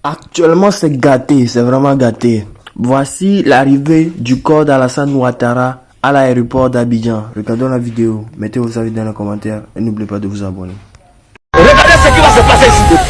Actuellement, c'est gâté, c'est vraiment gâté. Voici l'arrivée du corps d'Alassane Ouattara à l'aéroport d'Abidjan. Regardons la vidéo, mettez vos avis dans les commentaires et n'oubliez pas de vous abonner. Regardez ce qui va se passer ici.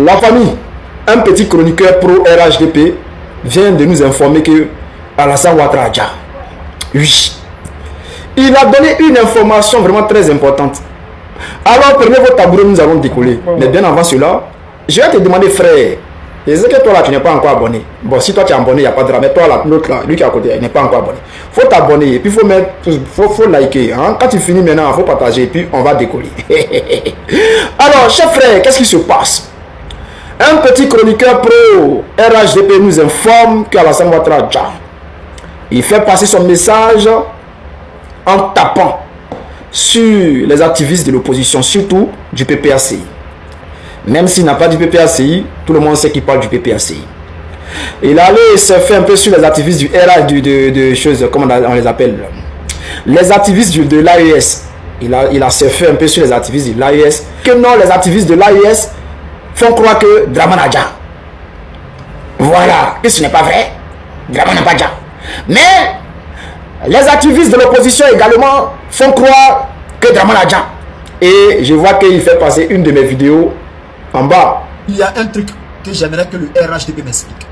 La famille, un petit chroniqueur pro RHDP vient de nous informer que Alassane Ouattara, oui, il a donné une information vraiment très importante. Alors prenez votre tabouret, nous allons décoller. Mais bien avant cela, je vais te demander, frère, je sais que toi là tu n'es pas encore abonné. Bon, si toi tu es abonné, il n'y a pas de drame. Mais toi là, l'autre là, lui qui est à côté, il n'est pas encore abonné. Il faut t'abonner et puis faut liker. Hein? Quand tu finis maintenant, il faut partager et puis on va décoller. Alors, chers frères, qu'est-ce qui se passe? Un petit chroniqueur pro RHDP nous informe qu'Alassane Ouattara, il fait passer son message en tapant sur les activistes de l'opposition, surtout du PPACI. Même s'il n'a pas du PPACI, tout le monde sait qu'il parle du PPACI. Il allait se faire un peu sur les activistes du RH, de choses, comment on les appelle, les activistes de l'AES. Il a se fait un peu sur les activistes de l'AES. Que non, les activistes de l'AES font croire que Dramane Adja. Voilà, que ce n'est pas vrai. Dramane n'a pas Adja. Mais les activistes de l'opposition également font croire que Dramane Adja. Et je vois qu'il fait passer une de mes vidéos en bas. Il y a un truc que j'aimerais que le RHDP m'explique.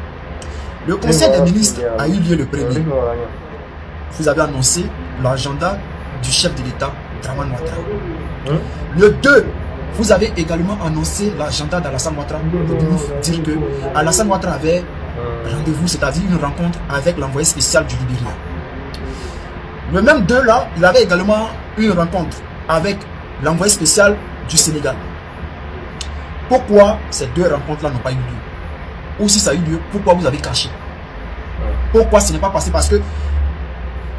Le conseil des ministres a eu lieu le 1er. Vous avez annoncé l'agenda du chef de l'État, Dramane Ouattara. Le 2, vous avez également annoncé l'agenda d'Alassane Ouattara pour nous dire que Alassane Ouattara avait rendez-vous, c'est-à-dire une rencontre avec l'envoyé spécial du Libéria. Le même 2 là, il avait également une rencontre avec l'envoyé spécial du Sénégal. Pourquoi ces 2 rencontres-là n'ont pas eu lieu? Ou si ça a eu lieu, pourquoi vous avez caché? Pourquoi ce n'est pas passé? Parce que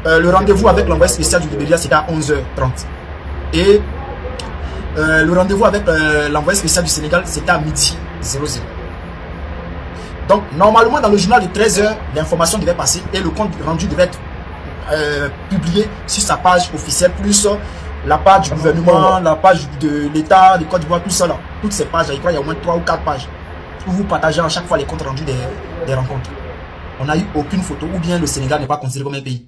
le rendez-vous avec l'envoyé spécial du Libéria, c'était à 11h30. Et le rendez-vous avec l'envoyé spécial du Sénégal, c'était à midi 00. Donc, normalement, dans le journal de 13h, l'information devait passer et le compte rendu devait être publié sur sa page officielle, plus la page du gouvernement, la page de l'État, de Côte d'Ivoire, tout ça là. Toutes ces pages, je crois qu'il y a au moins 3 ou 4 pages où vous partagez à chaque fois les comptes rendus des rencontres. On n'a eu aucune photo, ou bien le Sénégal n'est pas considéré comme un pays.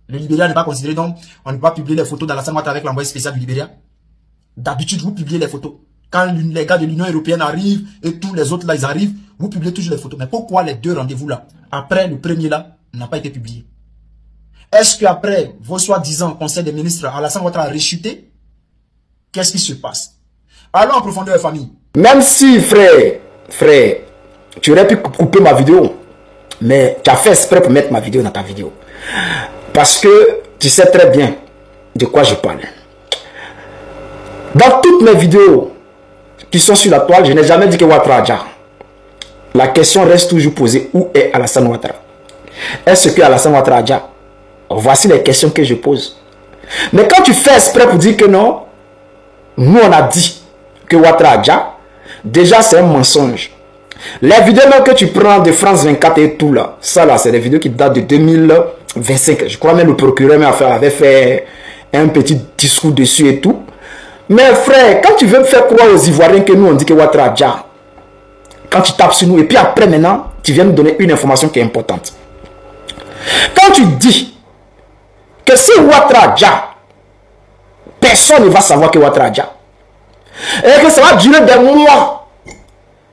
Le Libéria n'est pas considéré, donc on ne peut pas publier les photos d'Alassane Ouattara avec l'envoyé spécial du Libéria. D'habitude, vous publiez les photos. Quand les gars de l'Union européenne arrivent et tous les autres là, ils arrivent, vous publiez toujours les photos. Mais pourquoi les 2 rendez-vous là, après le premier là, n'a pas été publié? Est-ce qu'après vos soi-disant conseil des ministres, Alassane Ouattara a réchuté? Qu'est-ce qui se passe? Allons en profondeur, famille. Même si, frère, tu aurais pu couper ma vidéo, mais tu as fait exprès pour mettre ma vidéo dans ta vidéo. Parce que tu sais très bien de quoi je parle. Dans toutes mes vidéos qui sont sur la toile, je n'ai jamais dit que Ouattara a Dja. La question reste toujours posée, où est Alassane Ouattara? Est-ce que Alassane Ouattara a Dja? Voici les questions que je pose. Mais quand tu fais exprès pour dire que non, nous on a dit que Ouattara a Dja, déjà c'est un mensonge. Les vidéos que tu prends de France 24 et tout là, ça là c'est des vidéos qui datent de 2025. Je crois même le procureur avait fait un petit discours dessus et tout. Mais frère, quand tu veux me faire croire aux Ivoiriens que nous on dit que Ouattara a Dja, quand tu tapes sur nous et puis après maintenant, tu viens nous donner une information qui est importante. Quand tu dis que si Ouattara a Dja, personne ne va savoir que Ouattara a Dja, et que ça va durer des mois,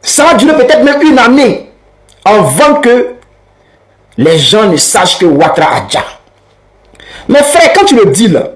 ça va durer peut-être même une année avant que les gens ne sachent que Ouattara a Dja. Mais frère, quand tu le dis là,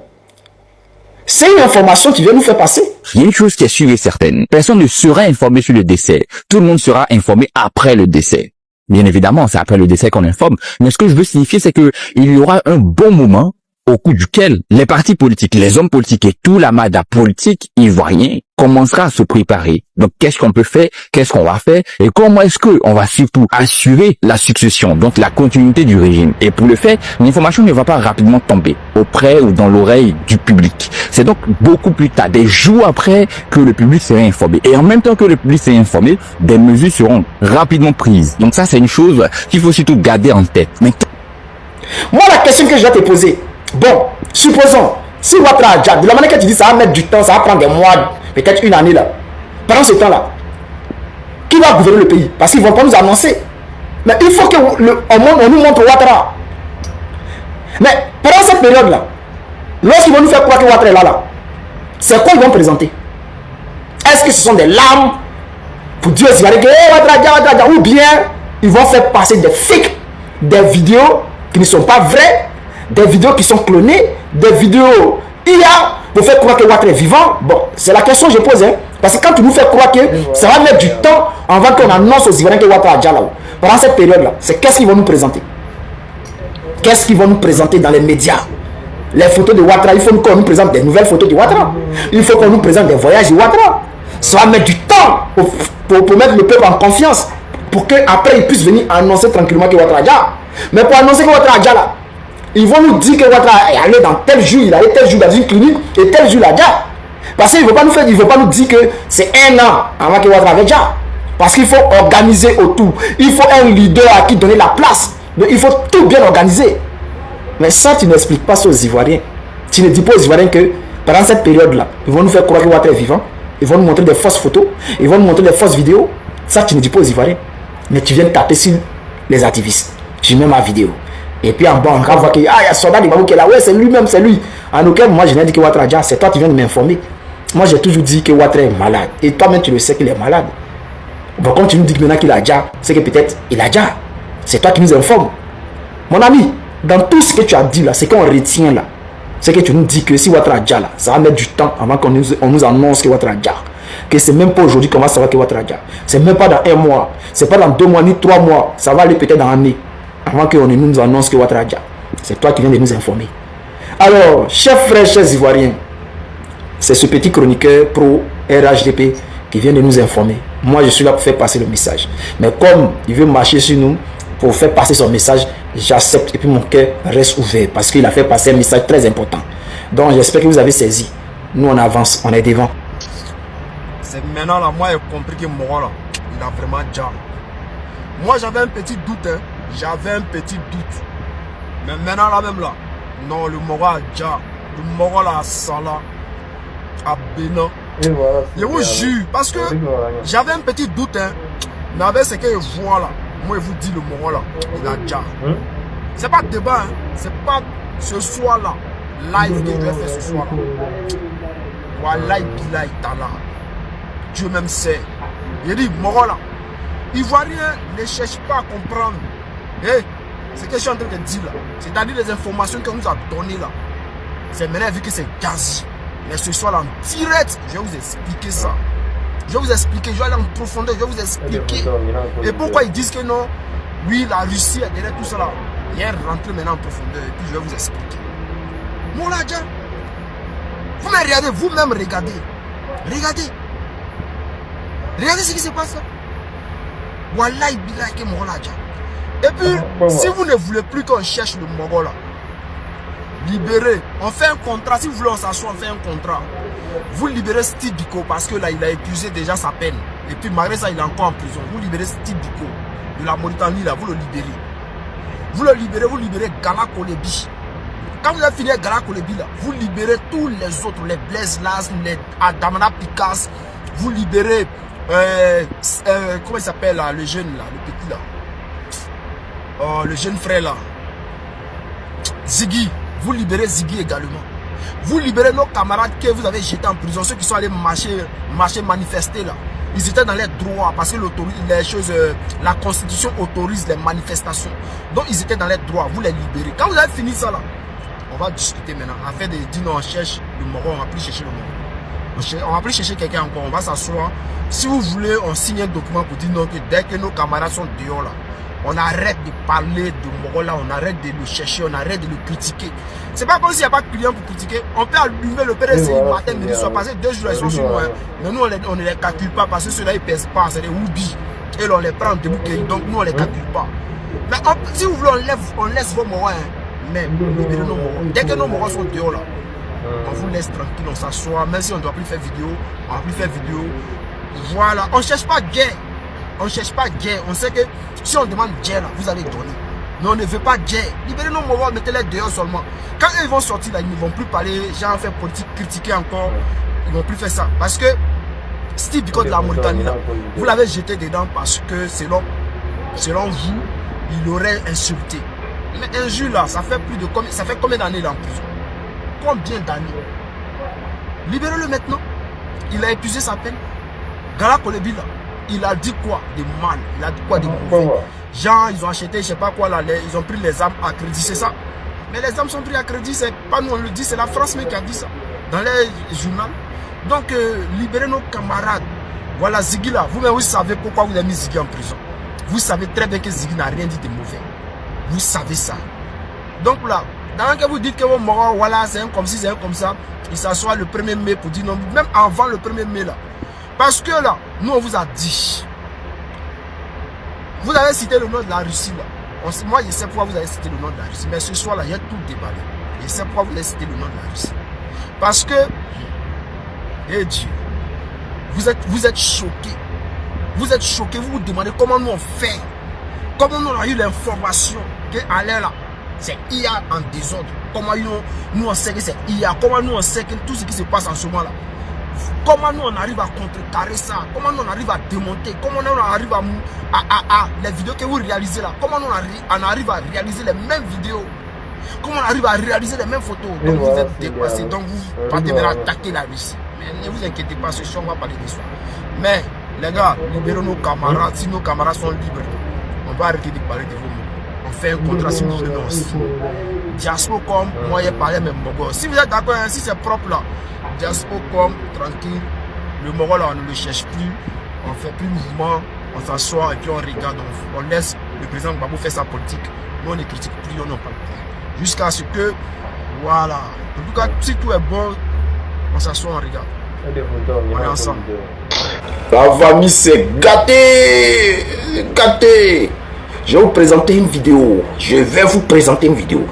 c'est une information qui vient nous faire passer. Il y a une chose qui est sûre et certaine. Personne ne sera informé sur le décès. Tout le monde sera informé après le décès. Bien évidemment, c'est après le décès qu'on informe. Mais ce que je veux signifier, c'est que il y aura un bon moment au cours duquel les partis politiques, les hommes politiques et tout l'amas politique ivoirien commencera à se préparer. Donc, qu'est-ce qu'on peut faire? Qu'est-ce qu'on va faire? Et comment est-ce qu'on va surtout assurer la succession, donc la continuité du régime? Et pour le faire, l'information ne va pas rapidement tomber auprès ou dans l'oreille du public. C'est donc beaucoup plus tard, des jours après, que le public sera informé. Et en même temps que le public sera informé, des mesures seront rapidement prises. Donc ça, c'est une chose qu'il faut surtout garder en tête. Mais moi, la question que je vais te poser, bon, supposons, si Ouattara a Dja, de la manière que tu dis, ça va mettre du temps, ça va prendre des mois, peut-être une année là. Pendant ce temps-là, qui va gouverner le pays? Parce qu'ils ne vont pas nous annoncer. Mais il faut qu'on nous montre Ouattara. Mais pendant cette période-là, lorsqu'ils vont nous faire croire que Ouattara est là, c'est quoi ils vont présenter? Est-ce que ce sont des larmes pour dire aux Ivoiriens que Ouattara a Dja, ou bien ils vont faire passer des fakes, des vidéos qui ne sont pas vraies, des vidéos qui sont clonées, des vidéos IA pour faire croire que Ouattara est vivant? Bon, c'est la question que je pose. Hein? Parce que quand tu nous fais croire que ça va mettre du temps avant qu'on annonce aux Ivoiriens que Ouattara a Dja là-haut. Pendant cette période-là, c'est qu'est-ce qu'ils vont nous présenter? Qu'est-ce qu'ils vont nous présenter dans les médias? Les photos de Ouattara, il faut qu'on nous présente des nouvelles photos de Ouattara. Il faut qu'on nous présente des voyages de Ouattara. Ça va mettre du temps pour mettre le peuple en confiance. Pour qu'après ils puissent venir annoncer tranquillement que Ouattara a Dja. Mais pour annoncer que Ouattara a Dja là, ils vont nous dire que Ouattara est allé dans tel jour, il est allé tel jour dans une clinique et tel jour il a Dja. Parce qu'il ne veut pas nous dire que c'est un an avant que Ouattara avait Dja. Parce qu'il faut organiser autour. Il faut un leader à qui donner la place. Donc il faut tout bien organiser. Mais ça, tu n'expliques pas ça aux Ivoiriens. Tu ne dis pas aux Ivoiriens que pendant cette période-là, ils vont nous faire croire que Ouattara est vivant. Ils vont nous montrer des fausses photos. Ils vont nous montrer des fausses vidéos. Ça, tu ne dis pas aux Ivoiriens. Mais tu viens taper sur les activistes. Tu mets ma vidéo. Et puis en bas, on va voir qu'il y a un soldat de Babou qui est là. Ouais, c'est lui-même, c'est lui. En aucun moment, je n'ai dit que Ouattara a Dja. C'est toi qui viens de m'informer. Moi, j'ai toujours dit que Ouattara est malade. Et toi-même, tu le sais qu'il est malade. Bon, quand tu nous dis que maintenant qu'il a Dja, c'est que peut-être il a Dja. C'est toi qui nous informes. Mon ami, dans tout ce que tu as dit là, c'est qu'on retient là. C'est que tu nous dis que si Ouattara Dia là, ça va mettre du temps avant qu'on nous annonce que Ouattara Dia. Que c'est même pas aujourd'hui qu'on va savoir que Ouattara Dia. C'est même pas dans 1 mois. C'est pas dans 2 mois ni 3 mois. Ça va aller peut-être dans l'année. Avant qu'on nous annonce que Ouattara Dia. C'est toi qui viens de nous informer. Alors, chers frères, chers Ivoiriens, c'est ce petit chroniqueur pro RHDP qui vient de nous informer. Moi, je suis là pour faire passer le message. Mais comme il veut marcher sur nous pour faire passer son message, j'accepte et puis mon cœur reste ouvert parce qu'il a fait passer un message très important. Donc, j'espère que vous avez saisi. Nous, on avance, on est devant. C'est maintenant là, moi, j'ai compris que Moro là, il a vraiment déjà. Moi, j'avais un petit doute, hein. J'avais un petit doute. Mais maintenant là, même là, non, le Moro a déjà. Le Moro là, à Salah, à Bénin. Je vous jure, parce que j'avais un petit doute, hein. Mais avec ce que je vois là, moi, je vous dis, le Moro là, il a déjà. C'est pas débat, hein. C'est pas ce soir là, live que je vais faire ce soir là. Wallahi billahi ta'ala. Dieu même sait. Il dit, Moro là, Ivoiriens ne cherche pas à comprendre. Hey, c'est ce que je suis en train de dire là. C'est-à-dire les informations qu'on nous a données là. C'est maintenant vu que c'est quasi. Mais ce soir là, en direct, je vais vous expliquer ça. Je vais vous expliquer, je vais aller en profondeur, je vais vous expliquer. Et pourquoi ils disent que non, oui, la Russie est derrière tout ça là. Il est rentré maintenant en profondeur et puis je vais vous expliquer. Moro Dia, vous me regardez, vous-même regardez. Regardez. Regardez ce qui se passe là. Wallahi billahi que Moro Dia. Et puis, si vous ne voulez plus qu'on cherche le Moro là, libérez. On fait un contrat. Si vous voulez, on s'assoit, on fait un contrat. Vous libérez Steve Biko parce que là, il a épuisé déjà sa peine. Et puis, malgré ça, il est encore en prison. Vous libérez Steve Biko de la Mauritanie là, vous le libérez. Vous libérez Gala Kolebi. Quand vous avez fini avec Gala Kolebi là, vous libérez tous les autres, les Blaise Las, les Adamana Picasso. Vous libérez, comment il s'appelle là, le jeune là, le petit là. Le jeune frère là, Ziggy, vous libérez Ziggy également. Vous libérez nos camarades que vous avez jetés en prison, ceux qui sont allés marcher, manifester là. Ils étaient dans les droits parce que les choses, la constitution autorise les manifestations. Donc ils étaient dans les droits, vous les libérez. Quand vous avez fini ça là, on va discuter maintenant. Afin de dire non, on cherche le Moro, on va plus chercher le Moro. On va plus chercher quelqu'un encore, on va s'asseoir. Si vous voulez, on signe un document pour dire non, que dès que nos camarades sont dehors là, on arrête de parler de Moro là, on arrête de le chercher, on arrête de le critiquer. C'est pas comme s'il n'y a pas de client pour critiquer. On peut allumer le PDC matin, midi, soir, passé 2 jours, ils sont sur nous. Hein. Mais nous, on ne les calcule pas parce que ceux-là, ils ne pèsent pas, c'est des oubis. Et là, on les prend en debout, donc nous, on ne les calcule pas. Mais si vous voulez, on laisse vos Moro. Hein. Mais libérez nos Moro. Dès que nos Moro sont dehors là, on vous laisse tranquille, on s'assoit. Même si on ne doit plus faire vidéo, on ne va plus faire vidéo. Voilà, on ne cherche pas guerre. On ne cherche pas guerre. On sait que si on demande guerre, là, vous allez donner. Mais on ne veut pas guerre. Libérez nos Moro, mettez-les dehors seulement. Quand eux, ils vont sortir là, ils ne vont plus parler, genre faire politique, critiquer encore. Ils ne vont plus faire ça. Parce que Steve Biko de la Mauritanie, là, vous l'avez jeté dedans parce que selon vous, il aurait insulté. Mais injure là, ça fait combien d'années là en prison? Combien d'années? Libérez-le maintenant. Il a épuisé sa peine. Gala Kolebi là, il a dit quoi de mal? Il a dit quoi de mauvais? Genre, ils ont acheté, je sais pas quoi là, ils ont pris les armes à crédit, c'est ça? Mais les armes sont prises à crédit, c'est pas nous on le dit, c'est la France même qui a dit ça. Dans les journaux. Donc, libérez nos camarades. Voilà, Ziggy là, vous-même vous savez pourquoi vous avez mis Ziggy en prison. Vous savez très bien que Ziggy n'a rien dit de mauvais. Vous savez ça. Donc là, dans que vous dites que vos Moro, voilà, c'est un comme ci, c'est un comme ça, il s'assoit le 1er mai pour dire non, même avant le 1er mai là. Parce que là, nous on vous a dit. Vous avez cité le nom de la Russie là. Moi je sais pourquoi vous avez cité le nom de la Russie. Mais ce soir là, il y a tout déballé. Je sais pourquoi vous avez cité le nom de la Russie. Parce que, eh Dieu, vous êtes choqués. Vous êtes choqués, vous vous demandez comment nous on fait. Comment nous on a eu l'information que Alain là, c'est IA en désordre. Comment nous on sait que c'est IA. Comment nous on sait que tout ce qui se passe en ce moment là. Comment nous on arrive à contrecarrer ça? Comment nous on arrive à démonter? Comment nous on arrive à les vidéos que vous réalisez là? Comment nous on arrive à réaliser les mêmes vidéos? Comment on arrive à réaliser les mêmes photos? Donc vous êtes dépassés, donc vous partez maintenant attaquer la Russie. Mais ne vous inquiétez pas, ce soir on va parler de ça. Mais les gars, libérez nos camarades. Si nos camarades sont libres, on va arrêter de parler de vos mots. On fait un contrat si vous voulez aussi. Diaspocom, moi j'ai parlé même Mogol. Si vous êtes d'accord, hein, si c'est propre là, Diaspocom, tranquille. Le Mogol là, on ne le cherche plus. On fait plus mouvement, on s'assoit et puis on regarde. On laisse le président Gbagbo faire sa politique. Nous on ne critique plus, on n'en parle plus. Jusqu'à ce que, voilà. En tout cas, si tout est bon, on s'assoit, on regarde. On est ensemble. La famille s'est gâtée. Gâtée. Je vais vous présenter une vidéo. Je vais vous présenter une vidéo.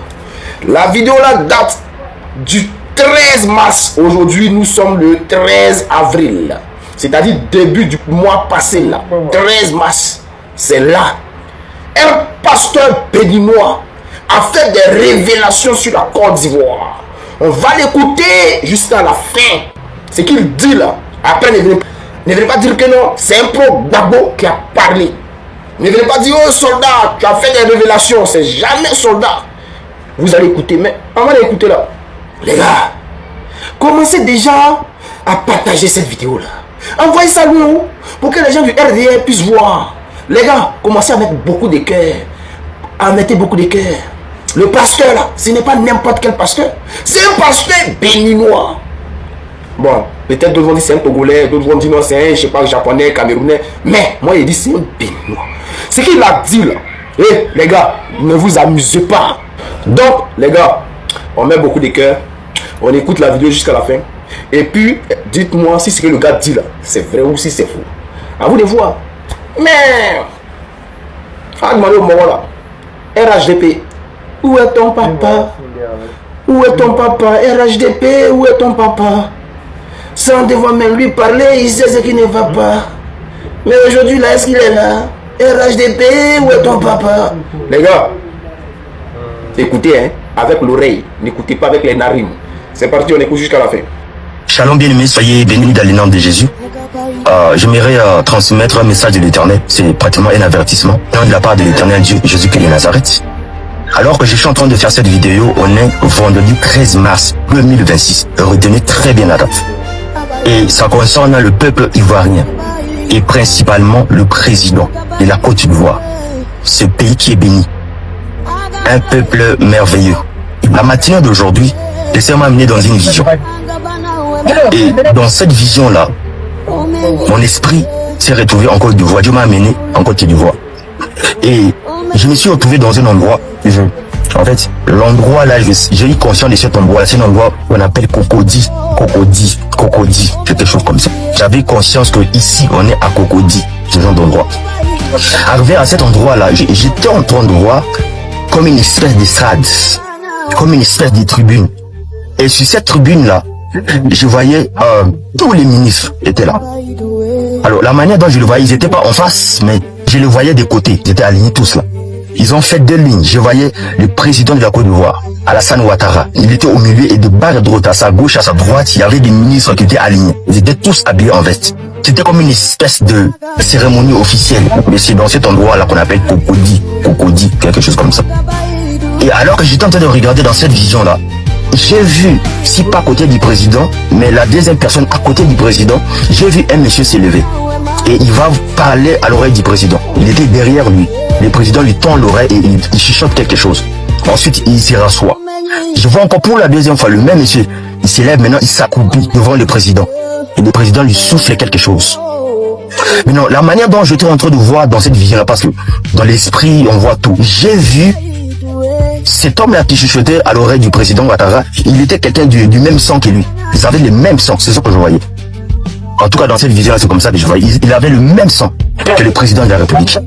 La vidéo là date du 13 mars. Aujourd'hui, nous sommes le 13 avril. C'est-à-dire début du mois passé là. 13 mars. C'est là. Un pasteur béninois a fait des révélations sur la Côte d'Ivoire. On va l'écouter jusqu'à la fin. Ce qu'il dit là. Après, ne venez pas dire que non. C'est un pro Gbagbo qui a parlé. Ne venez pas dire, oh soldat, tu as fait des révélations. C'est jamais soldat. Vous allez écouter, mais on va l'écouter là. Les gars, commencez déjà à partager cette vidéo là. Envoyez ça nous pour que les gens du RDR puissent voir. Les gars, commencez à mettre beaucoup de cœur. À mettre beaucoup de cœur. Le pasteur là, ce n'est pas n'importe quel pasteur. C'est un pasteur béninois. Bon, peut-être d'autres vont dire c'est un Togolais, d'autres vont dire non, c'est un, je sais pas, japonais, camerounais. Mais moi, il dit c'est un béninois. Ce qu'il a dit là, les gars, ne vous amusez pas. Donc, les gars, on met beaucoup de cœur. On écoute la vidéo jusqu'à la fin. Et puis, dites-moi si ce que le gars dit là, c'est vrai ou si c'est faux. À vous de voir. Mais, on va demander au moment là. RHDP, où est ton papa? Où est ton papa? RHDP, où est ton papa? Sans devoir même lui parler, il sait ce qui ne va pas. Mais aujourd'hui là, est-ce qu'il est là? RHDP, où est ton papa? Les gars, écoutez hein, avec l'oreille, n'écoutez pas avec les narines. C'est parti, on écoute jusqu'à la fin. Shalom bien-aimés, soyez bénis dans le nom de Jésus. J'aimerais transmettre un message de l'Éternel. C'est pratiquement un avertissement de la part de l'Éternel Dieu Jésus-Christ de Nazareth. Alors que je suis en train de faire cette vidéo, on est vendredi 13 mars 2026. Retenez très bien la date. Et ça concerne le peuple ivoirien. Et principalement le président de la Côte d'Ivoire. Ce pays qui est béni. Un peuple merveilleux. La matinée d'aujourd'hui, laissez-moi amener dans une vision. Et dans cette vision-là, mon esprit s'est retrouvé en Côte d'Ivoire. Dieu m'a amené en Côte d'Ivoire. Et je me suis retrouvé dans un endroit. En fait, l'endroit là, j'ai eu conscience de cet endroit. C'est un endroit qu'on appelle Cocody, quelque chose comme ça. J'avais conscience que ici, on est à Cocody, ce genre d'endroit. Arrivé à cet endroit-là, j'étais en train de voir comme une espèce d'estrade, comme une espèce de tribune. Et sur cette tribune-là, je voyais tous les ministres étaient là. Alors, la manière dont je le voyais, ils n'étaient pas en face, mais je les voyais des côtés. Ils étaient alignés tous là. Ils ont fait deux lignes. Je voyais le président de la Côte d'Ivoire, Alassane Ouattara. Il était au milieu et de part et d'autre, à sa gauche, à sa droite, il y avait des ministres qui étaient alignés. Ils étaient tous habillés en veste. C'était comme une espèce de cérémonie officielle. Mais c'est dans cet endroit-là qu'on appelle Cocody, quelque chose comme ça. Et alors que j'étais en train de regarder dans cette vision-là, j'ai vu, si pas à côté du président, mais la deuxième personne à côté du président, j'ai vu un monsieur s'élever. Et il va parler à l'oreille du président. Il était derrière lui. Le président lui tend l'oreille et il chuchote quelque chose. Ensuite, il s'y rassoit. Je vois encore pour la deuxième fois le même monsieur. Il s'élève maintenant, il s'accroupit devant le président. Et le président lui souffle quelque chose. Mais non, la manière dont j'étais en train de voir dans cette vision-là, parce que dans l'esprit, on voit tout. J'ai vu cet homme-là qui chuchotait à l'oreille du président Ouattara. Il était quelqu'un du même sang que lui. Ils avaient le même sang, c'est ce que je voyais. En tout cas, dans cette vision-là, c'est comme ça que je voyais. Il avait le même sang que le président de la République.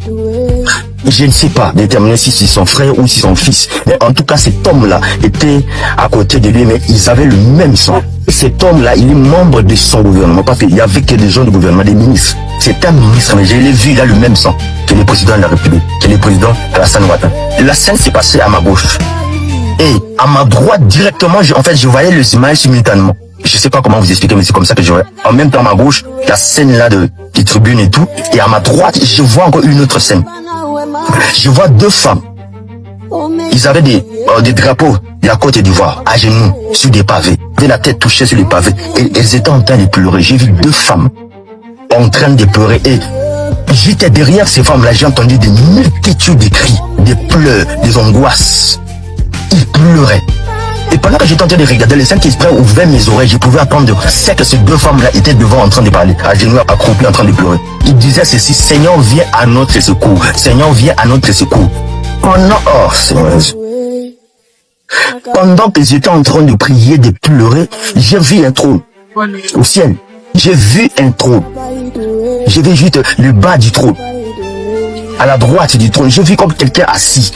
Je ne sais pas déterminer si c'est son frère ou si son fils. Mais en tout cas, cet homme-là était à côté de lui, mais ils avaient le même sang. Cet homme-là, il est membre de son gouvernement, parce qu'il y avait que des gens du gouvernement, des ministres. C'est un ministre, mais je l'ai vu, il a le même sang que le président de la République, que le président Alassane Ouattara. La scène s'est passée à ma gauche. Et à ma droite, directement, je voyais le smile simultanément. Je sais pas comment vous expliquer, mais c'est comme ça que je vois. En même temps, à ma gauche, la scène là de tribune et tout. Et à ma droite, je vois encore une autre scène. Je vois deux femmes. Ils avaient des drapeaux de la Côte d'Ivoire, à genoux, sur des pavés. Ils avaient la tête touchée sur les pavés. Et elles étaient en train de pleurer. J'ai vu deux femmes en train de pleurer. Et J'étais derrière ces femmes-là, j'ai entendu des multitudes de cris, des pleurs, des angoisses. Ils pleuraient. Et pendant que j'étais en train de regarder, le Saint-Esprit ouvrait mes oreilles, je pouvais entendre c'est que ces deux femmes-là étaient devant en train de parler, à genoux accroupis en train de pleurer. Ils disaient ceci: Seigneur, viens à notre secours. Seigneur, viens à notre secours. Pendant que j'étais en train de prier, de pleurer, j'ai vu un trône au ciel. J'ai vu un trône. J'ai vu juste le bas du trône. À la droite du trône, j'ai vu comme quelqu'un assis.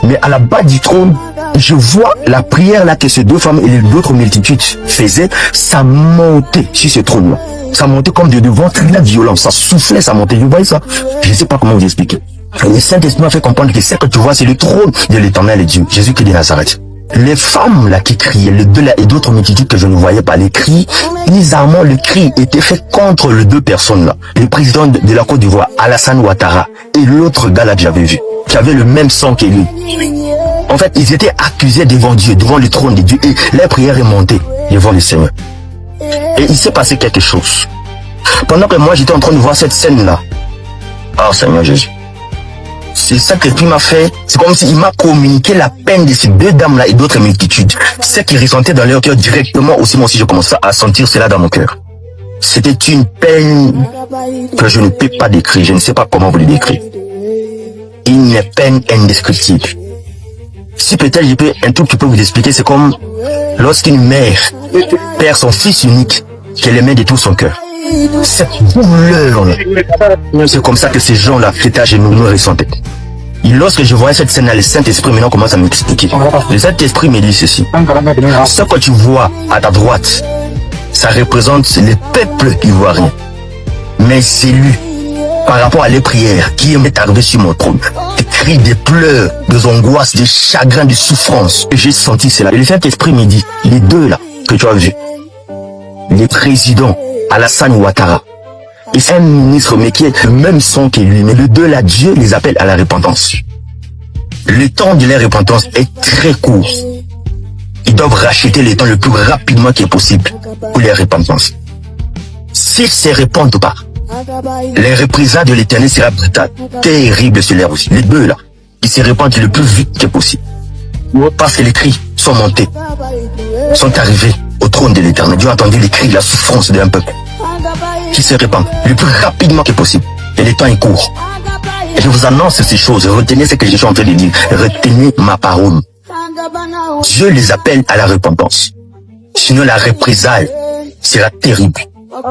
Mais à la bas du trône, je vois la prière là que ces deux femmes et d'autres multitudes faisaient. Ça montait sur ce trône là. Ça montait comme de devant, très violent. Ça soufflait, ça montait. Vous voyez ça? Je ne sais pas comment vous expliquer. Le Saint-Esprit m'a fait comprendre que ce que tu vois, c'est le trône de l'Éternel et Dieu, Jésus-Christ de Nazareth. Les femmes là qui criaient, les deux là et d'autres multitudes que je ne voyais pas, les cris, bizarrement le cri était fait contre les deux personnes là. Le président de la Côte d'Ivoire, Alassane Ouattara, et l'autre gars là que j'avais vu, qui avait le même sang que lui. En fait, ils étaient accusés devant Dieu, devant le trône de Dieu, et leur prière est montée devant le Seigneur. Et il s'est passé quelque chose. Pendant que moi j'étais en train de voir cette scène là, oh Seigneur Jésus, c'est ça que Dieu m'a fait. C'est comme s'il m'a communiqué la peine de ces deux dames-là et d'autres multitudes. Ce qui ressentait dans leur cœur directement aussi, moi aussi je commençais à sentir cela dans mon cœur. C'était une peine que je ne peux pas décrire. Je ne sais pas comment vous le décrire. Une peine indescriptible. Si peut-être je peux un tout petit peu vous expliquer, c'est comme lorsqu'une mère perd son fils unique qu'elle aimait de tout son cœur. Cette douleur, c'est comme ça que ces gens-là qui étaient à genoux me ressentaient. Et lorsque je voyais cette scène-là, le Saint-Esprit maintenant commence à m'expliquer. Le Saint-Esprit me dit ceci: ce que tu vois à ta droite, ça représente le peuple ivoirien. Mais c'est lui, par rapport à les prières, qui m'est arrivé sur mon trône. Des cris, des pleurs, des angoisses, des chagrins, des souffrances. Et j'ai senti cela. Et le Saint-Esprit me dit, les deux là que tu as vus, les présidents, Alassane Ouattara, et c'est un ministre mais qui est le même son que lui, mais les deux là, Dieu les appelle à la repentance. Le temps de leur repentance est très court. Ils doivent racheter le temps le plus rapidement qu'il est possible pour leur repentance. S'ils se répondent pas, les représailles de l'Éternel sera brutale, terrible sur l'air aussi. Les deux là, ils se répandent le plus vite que possible. Parce que les cris sont montés, sont arrivés au trône de l'Éternel. Dieu a entendu les cris, la souffrance d'un peuple qui se répand le plus rapidement que possible. Et le temps est court. Et je vous annonce ces choses. Retenez ce que je suis en train de dire. Retenez ma parole. Dieu les appelle à la repentance. Sinon la représaille sera terrible.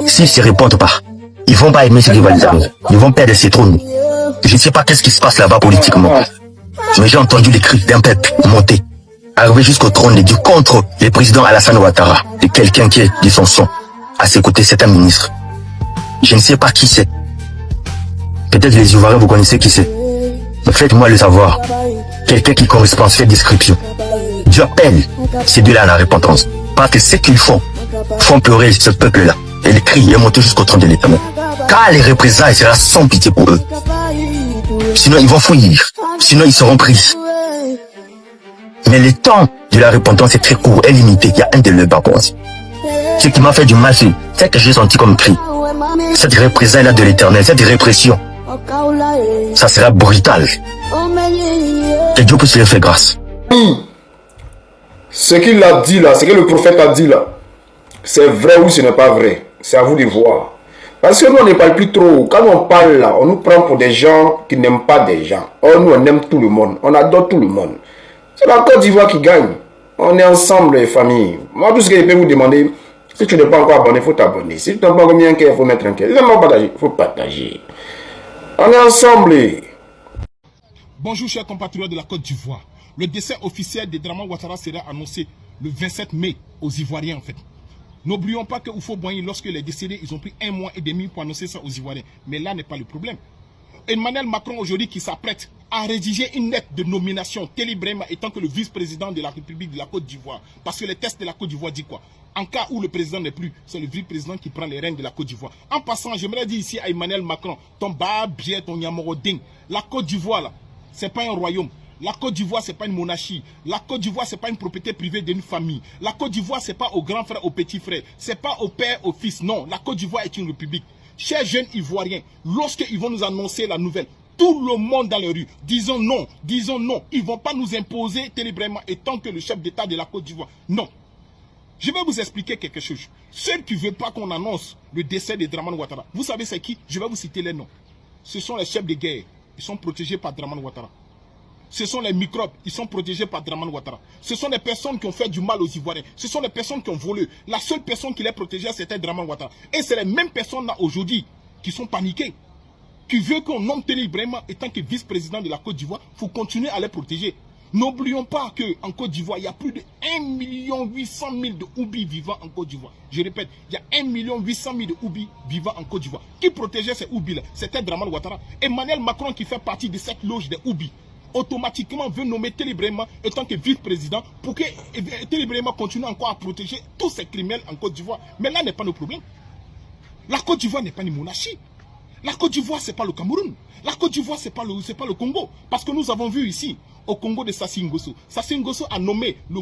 S'ils ne se répondent pas, ils vont pas aimer ce qui va les arriver. Ils vont perdre ces trônes. Je ne sais pas qu'est-ce qui se passe là-bas politiquement. Mais j'ai entendu les cris d'un peuple monter, arriver jusqu'au trône de Dieu contre le président Alassane Ouattara. Et quelqu'un qui est de son sang. À ses côtés, c'est un ministre. Je ne sais pas qui c'est. Peut-être les Ivoiriens, vous connaissez qui c'est. Mais faites-moi le savoir. Quelqu'un qui correspond à cette description. Dieu appelle ces deux-là à la repentance. Parce que ce qu'ils font pleurer ce peuple-là. Et les cris est monté jusqu'au trône de l'Éternel. Car les représailles sera sans pitié pour eux. Sinon, ils vont fuir. Sinon, ils seront pris. Mais le temps de la repentance est très court et limité. Il y a un de leurs vacances. Ce qui m'a fait du mal, c'est que j'ai senti comme cri. Cette représaille-là de l'Éternel, cette répression, ça sera brutal. Que Dieu puisse leur faire grâce. Ce qu'il a dit là, ce que le prophète a dit là, c'est vrai ou ce n'est pas vrai. C'est à vous de voir. Parce que nous, on ne parle plus trop. Quand on parle là, on nous prend pour des gens qui n'aiment pas des gens. Or, nous, on aime tout le monde. On adore tout le monde. C'est la Côte d'Ivoire qui gagne. On est ensemble, les familles. Moi, tout ce que je peux vous demander, si tu n'es pas encore abonné, il faut t'abonner. Si tu n'as pas mis un cœur, il faut mettre un cœur. Il faut partager. On est ensemble. Bonjour, chers compatriotes de la Côte d'Ivoire. Le décès officiel de Dramane Ouattara sera annoncé le 27 mai aux Ivoiriens, en fait. N'oublions pas que Houphouët-Boigny, lorsque les décédés, ils ont pris 1 mois et demi pour annoncer ça aux Ivoiriens. Mais là n'est pas le problème. Emmanuel Macron aujourd'hui qui s'apprête à rédiger une lettre de nomination, Téli Brema étant que le vice-président de la République de la Côte d'Ivoire. Parce que les tests de la Côte d'Ivoire disent quoi? En cas où le président n'est plus, c'est le vice-président qui prend les rênes de la Côte d'Ivoire. En passant, j'aimerais dire ici à Emmanuel Macron, ton babier, ton yamoroding, la Côte d'Ivoire là, c'est pas un royaume. La Côte d'Ivoire, c'est pas une monarchie. La Côte d'Ivoire, c'est pas une propriété privée d'une famille. La Côte d'Ivoire, c'est pas au grand frère, au petit frère. C'est pas au père, au fils. Non, la Côte d'Ivoire est une république. chers jeunes Ivoiriens, lorsqu'ils vont nous annoncer la nouvelle, tout le monde dans les rues, disons non, disons non. Ils ne vont pas nous imposer Télébrema étant que le chef d'État de la Côte d'Ivoire. Non. Je vais vous expliquer quelque chose. Ceux qui ne veulent pas qu'on annonce le décès de Dramane Ouattara, vous savez c'est qui? Je vais vous citer les noms. Ce sont les chefs de guerre. Ils sont protégés par Dramane Ouattara. Ce sont les microbes. Ils sont protégés par Dramane Ouattara. Ce sont les personnes qui ont fait du mal aux Ivoiriens. Ce sont les personnes qui ont volé. La seule personne qui les protégeait, c'était Dramane Ouattara. Et c'est les mêmes personnes-là aujourd'hui qui sont paniquées. Qui veulent qu'on nomme Télébrema étant que vice-président de la Côte d'Ivoire. Il faut continuer à les protéger. N'oublions pas qu'en Côte d'Ivoire, il y a plus de 1 800 000 de Oubis vivant en Côte d'Ivoire. Je répète, il y a 1 800 000 de Oubis vivant en Côte d'Ivoire. Qui protégeait ces Oubis-là? C'était Dramane Ouattara. Emmanuel Macron qui fait partie de cette loge des Oubis, automatiquement veut nommer Télébrema étant que vice-président pour que Télébrema continue encore à protéger tous ces criminels en Côte d'Ivoire. Mais là n'est pas le problème. La Côte d'Ivoire n'est pas une monarchie. La Côte d'Ivoire, ce n'est pas le Cameroun. La Côte d'Ivoire, ce n'est pas le Congo. Parce que nous avons vu ici, au Congo de Sassou Nguesso. Sassou Nguesso a nommé le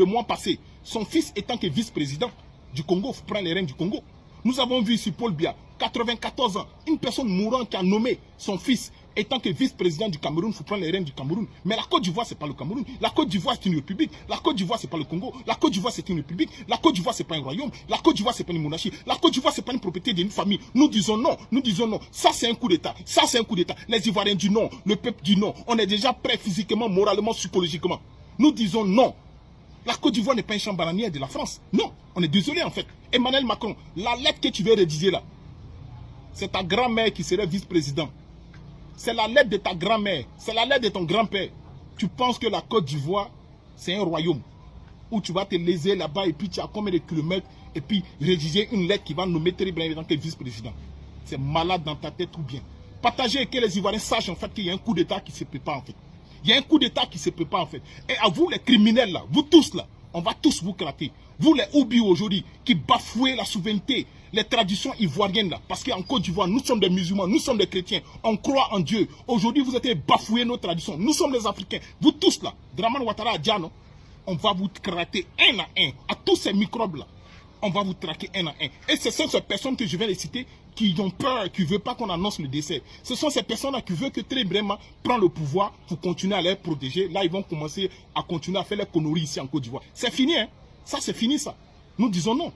mois passé son fils étant que vice-président du Congo, prend les rênes du Congo. Nous avons vu ici Paul Biya, 94 ans, une personne mourante qui a nommé son fils étant que vice-président du Cameroun, il faut prendre les rênes du Cameroun. Mais la Côte d'Ivoire, ce n'est pas le Cameroun. La Côte d'Ivoire, c'est une république. La Côte d'Ivoire, ce n'est pas le Congo. La Côte d'Ivoire, c'est une république. La Côte d'Ivoire, ce n'est pas un royaume. La Côte d'Ivoire, ce n'est pas une monarchie. La Côte d'Ivoire, ce n'est pas une propriété d'une famille. Nous disons non. Nous disons non. Ça, c'est un coup d'État. Ça, c'est un coup d'État. Les Ivoiriens disent non. Le peuple dit non. On est déjà prêt physiquement, moralement, psychologiquement. Nous disons non. La Côte d'Ivoire n'est pas un champ bananier de la France. Non. On est désolé, en fait. Emmanuel Macron, la lettre que tu veux rédiger là, c'est ta grand-mère qui serait vice-président. C'est la lettre de ta grand-mère, c'est la lettre de ton grand-père. Tu penses que la Côte d'Ivoire, c'est un royaume où tu vas te léser là-bas et puis tu as combien de kilomètres et puis rédiger une lettre qui va nommer Télébrema en tant que vice-président. C'est malade dans ta tête ou bien. Partagez et que les Ivoiriens sachent en fait qu'il y a un coup d'État qui se prépare en fait. Il y a un coup d'État qui se prépare en fait. Et à vous les criminels là, vous tous là, on va tous vous gratter. Vous les Oubis aujourd'hui qui bafouez la souveraineté, les traditions ivoiriennes là. Parce qu'en Côte d'Ivoire, nous sommes des musulmans, nous sommes des chrétiens. On croit en Dieu. Aujourd'hui, vous êtes bafoués nos traditions. Nous sommes les Africains. Vous tous là, Dramane Ouattara a dit non. On va vous traquer un à un. À tous ces microbes là. On va vous traquer un à un. Et ce sont ces personnes que je viens de citer qui ont peur, qui ne veulent pas qu'on annonce le décès. Ce sont ces personnes-là qui veulent que Télébrema prenne le pouvoir pour continuer à les protéger. Là, ils vont commencer à continuer à faire les conneries ici en Côte d'Ivoire. C'est fini, hein. Ça, c'est fini, ça. Nous disons non.